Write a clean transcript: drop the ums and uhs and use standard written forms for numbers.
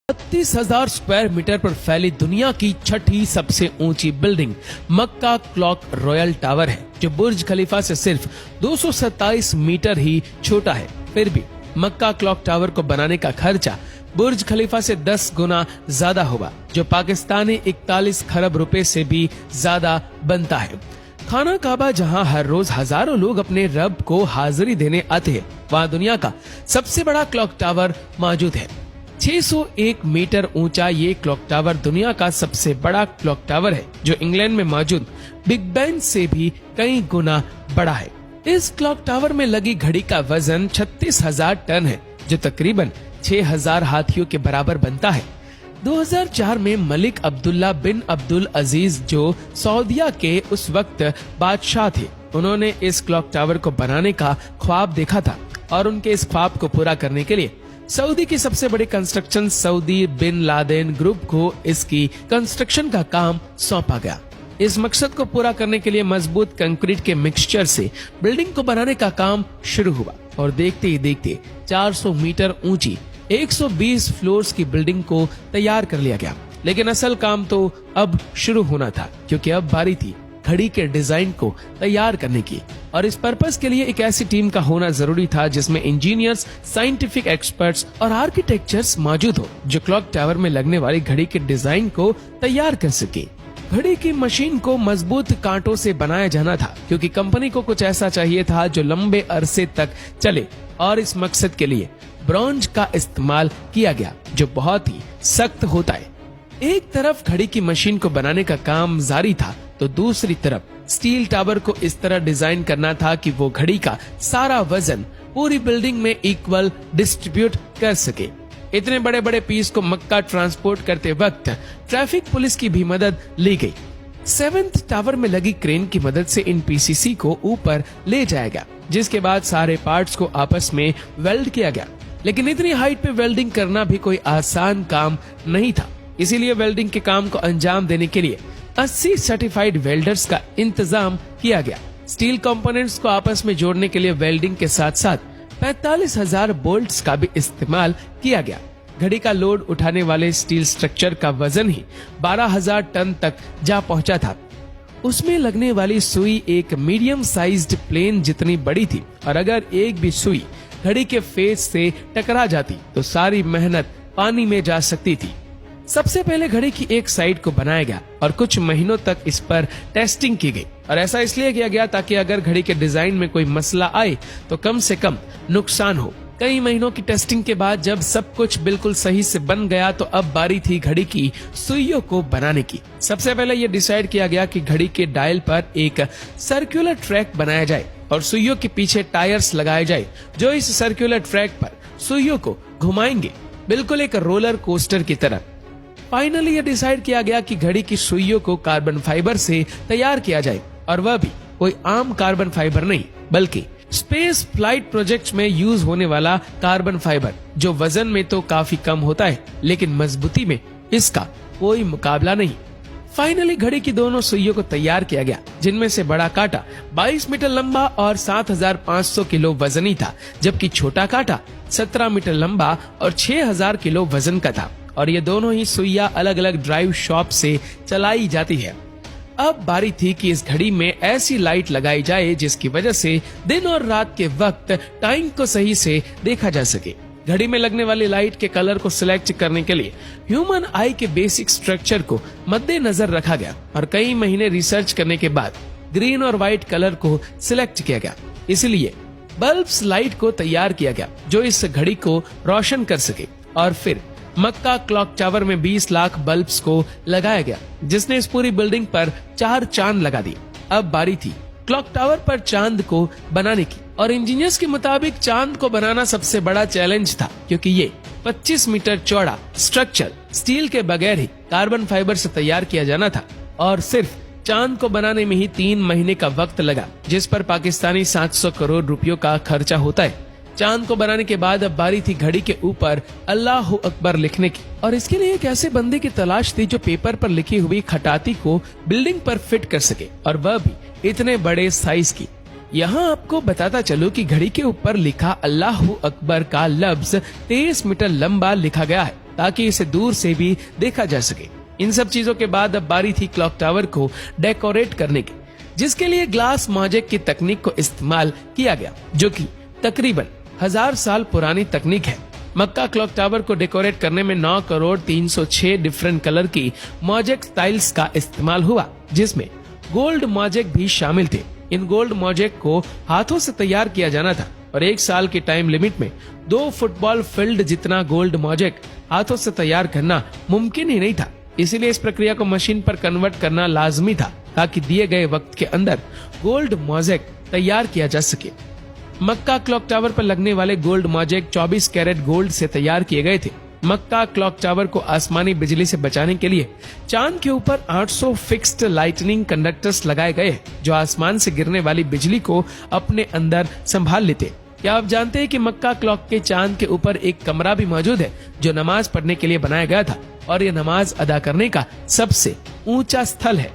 32,000 square metre पर फैली दुनिया की छठी सबसे ऊंची बिल्डिंग मक्का क्लॉक रॉयल टावर है, जो बुर्ज खलीफा से सिर्फ 227 मीटर ही छोटा है। फिर भी मक्का क्लॉक टावर को बनाने का खर्चा बुर्ज खलीफा से 10 गुना ज्यादा होगा, जो पाकिस्तानी 41 खरब रुपए से भी ज्यादा बनता है। खाना काबा जहां हर रोज हजारों लोग अपने रब को हाजिरी देने आते हैं, वहां दुनिया का सबसे बड़ा क्लॉक टावर मौजूद है। 601 मीटर ऊंचा ये क्लॉक टावर दुनिया का सबसे बड़ा क्लॉक टावर है, जो इंग्लैंड में मौजूद बिग बेन से भी कई गुना बड़ा है। इस क्लॉक टावर में लगी घड़ी का वजन 36,000 टन है, जो तकरीबन 6,000 हाथियों के बराबर बनता है। 2004 में मलिक अब्दुल्ला बिन अब्दुल अजीज, जो सऊदिया के उस वक्त बादशाह थे, उन्होंने इस क्लॉक टावर को बनाने का ख्वाब देखा था और उनके इस ख्वाब को पूरा करने के लिए सऊदी की सबसे बड़ी construction Saudi bin Laden group को इसकी कंस्ट्रक्शन का काम सौंपा गया। इस मकसद को पूरा करने के लिए मजबूत कंक्रीट के मिक्सचर से बिल्डिंग को बनाने का काम शुरू हुआ और देखते ही देखते 400 मीटर ऊंची 120 फ्लोर्स की बिल्डिंग को तैयार कर लिया गया। लेकिन असल काम तो अब शुरू होना था, क्योंकि अब बारी थी घड़ी के डिजाइन को तैयार करने की, और इस पर्पस के लिए एक ऐसी टीम का होना जरूरी था जिसमें इंजीनियर्स, साइंटिफिक एक्सपर्ट्स और आर्किटेक्चर्स मौजूद हो, जो क्लॉक टावर में लगने वाली घड़ी के डिजाइन को तैयार कर सके। घड़ी की मशीन को मजबूत कांटों से बनाया जाना था, क्योंकि कंपनी को कुछ ऐसा चाहिए था जो लंबे अरसे तक चले, और इस मकसद के लिए ब्रॉन्ज का इस्तेमाल किया गया, जो बहुत ही सख्त होता है। एक तरफ घड़ी की मशीन को बनाने का काम जारी था, तो दूसरी तरफ स्टील टावर को इस तरह डिजाइन करना था कि वो घड़ी का सारा वजन पूरी बिल्डिंग में इक्वल डिस्ट्रीब्यूट कर सके। इतने बड़े बड़े पीस को मक्का ट्रांसपोर्ट करते वक्त ट्रैफिक पुलिस की भी मदद ली गई। 7th टावर में लगी क्रेन की मदद से इन पीसीसी को ऊपर ले जाया गया, जिसके बाद सारे पार्ट्स को आपस में वेल्ड किया गया। लेकिन इतनी हाइट पे वेल्डिंग करना भी कोई आसान काम नहीं था, इसीलिए वेल्डिंग के काम को अंजाम देने के लिए 80 सर्टिफाइड वेल्डर्स का इंतजाम किया गया। स्टील कंपोनेंट्स को आपस में जोड़ने के लिए वेल्डिंग के साथ साथ 45,000 बोल्ट्स का भी इस्तेमाल किया गया। घड़ी का लोड उठाने वाले स्टील स्ट्रक्चर का वजन ही 12,000 टन तक जा पहुंचा था। उसमें लगने वाली सुई एक मीडियम साइज्ड प्लेन जितनी बड़ी थी, और अगर एक भी सुई घड़ी के फेस से टकरा जाती तो सारी मेहनत पानी में जा सकती थी। सबसे पहले घड़ी की एक साइड को बनाया गया और कुछ महीनों तक इस पर टेस्टिंग की गई, और ऐसा इसलिए किया गया ताकि अगर घड़ी के डिजाइन में कोई मसला आए तो कम से कम नुकसान हो। कई महीनों की टेस्टिंग के बाद जब सब कुछ बिल्कुल सही से बन गया, तो अब बारी थी घड़ी की सुइयों को बनाने की। सबसे पहले ये डिसाइड किया गया कि घड़ी के डायल पर एक सर्कुलर ट्रैक बनाया जाए और सुइयों के पीछे टायर्स लगाए जाए, जो इस सर्कुलर ट्रैक पर सुइयों को घुमाएंगे, बिल्कुल एक रोलर कोस्टर की तरह। फाइनली ये डिसाइड किया गया कि घड़ी की सुइयों को कार्बन फाइबर से तैयार किया जाए, और वह भी कोई आम कार्बन फाइबर नहीं, बल्कि स्पेस फ्लाइट प्रोजेक्ट्स में यूज होने वाला कार्बन फाइबर, जो वजन में तो काफी कम होता है, लेकिन मजबूती में इसका कोई मुकाबला नहीं। फाइनली घड़ी की दोनों सुइयों को तैयार किया गया, जिनमें से बड़ा कांटा 22 मीटर लंबा और 7,500 किलो वजनी था, जबकि छोटा कांटा 17 मीटर लंबा और 6,000 किलो वजन का था, और ये दोनों ही सुइयां अलग अलग ड्राइव शॉप से चलाई जाती है। अब बारी थी कि इस घड़ी में ऐसी लाइट लगाई जाए जिसकी वजह से दिन और रात के वक्त टाइम को सही से देखा जा सके। घड़ी में लगने वाली लाइट के कलर को सिलेक्ट करने के लिए ह्यूमन आई के बेसिक स्ट्रक्चर को मद्देनजर रखा गया, और कई महीने रिसर्च करने के बाद ग्रीन और व्हाइट कलर को सिलेक्ट किया गया। इसलिए बल्ब्स लाइट को तैयार किया गया जो इस घड़ी को रोशन कर सके, और फिर मक्का क्लॉक टावर में 20 लाख बल्ब्स को लगाया गया, जिसने इस पूरी बिल्डिंग पर 4 चांद लगा दिए। अब बारी थी क्लॉक टावर पर चांद को बनाने की, और इंजीनियर्स के मुताबिक चांद को बनाना सबसे बड़ा चैलेंज था, क्योंकि ये 25 मीटर चौड़ा स्ट्रक्चर स्टील के बगैर ही कार्बन फाइबर से तैयार किया जाना था, और सिर्फ चांद को बनाने में ही 3 महीने का वक्त लगा, जिस पर पाकिस्तानी 700 करोड़ रुपयों का खर्चा होता है। चांद को बनाने के बाद अब बारी थी घड़ी के ऊपर अल्लाह अकबर लिखने की, और इसके लिए एक ऐसे बंदे की तलाश थी जो पेपर पर लिखी हुई खटाती को बिल्डिंग पर फिट कर सके, और वह भी इतने बड़े साइज की। यहाँ आपको बताता चलो कि घड़ी के ऊपर लिखा अल्लाह अकबर का लफ्ज 23 मीटर लंबा लिखा गया है, ताकि इसे दूर से भी देखा जा सके। इन सब चीजों के बाद अब बारी थी क्लॉक टावर को डेकोरेट करने की, जिसके लिए ग्लास मॉजेक की तकनीक को इस्तेमाल किया गया, जो कि तकरीबन 1000 साल पुरानी तकनीक है। मक्का क्लॉक टावर को डेकोरेट करने में 9,306 डिफरेंट कलर की मॉजेक स्टाइल्स का इस्तेमाल हुआ, जिसमें गोल्ड मॉजेक भी शामिल थे। इन गोल्ड मॉजेक को हाथों से तैयार किया जाना था और 1 साल की टाइम लिमिट में 2 फुटबॉल फील्ड जितना गोल्ड मॉजेक हाथों से तैयार करना मुमकिन ही नहीं था। इसीलिए इस प्रक्रिया को मशीन पर कन्वर्ट करना लाजमी था, ताकि दिए गए वक्त के अंदर गोल्ड मॉजेक तैयार किया जा सके। मक्का क्लॉक टावर पर लगने वाले गोल्ड मॉजेक 24 कैरेट गोल्ड से तैयार किए गए थे। मक्का क्लॉक टावर को आसमानी बिजली से बचाने के लिए चांद के ऊपर 800 फिक्स्ड लाइटनिंग कंडक्टर्स लगाए गए, जो आसमान से गिरने वाली बिजली को अपने अंदर संभाल लेते। क्या आप जानते हैं कि मक्का क्लॉक के चांद के ऊपर एक कमरा भी मौजूद है, जो नमाज पढ़ने के लिए बनाया गया था, और ये नमाज अदा करने का सबसे ऊंचा स्थल है।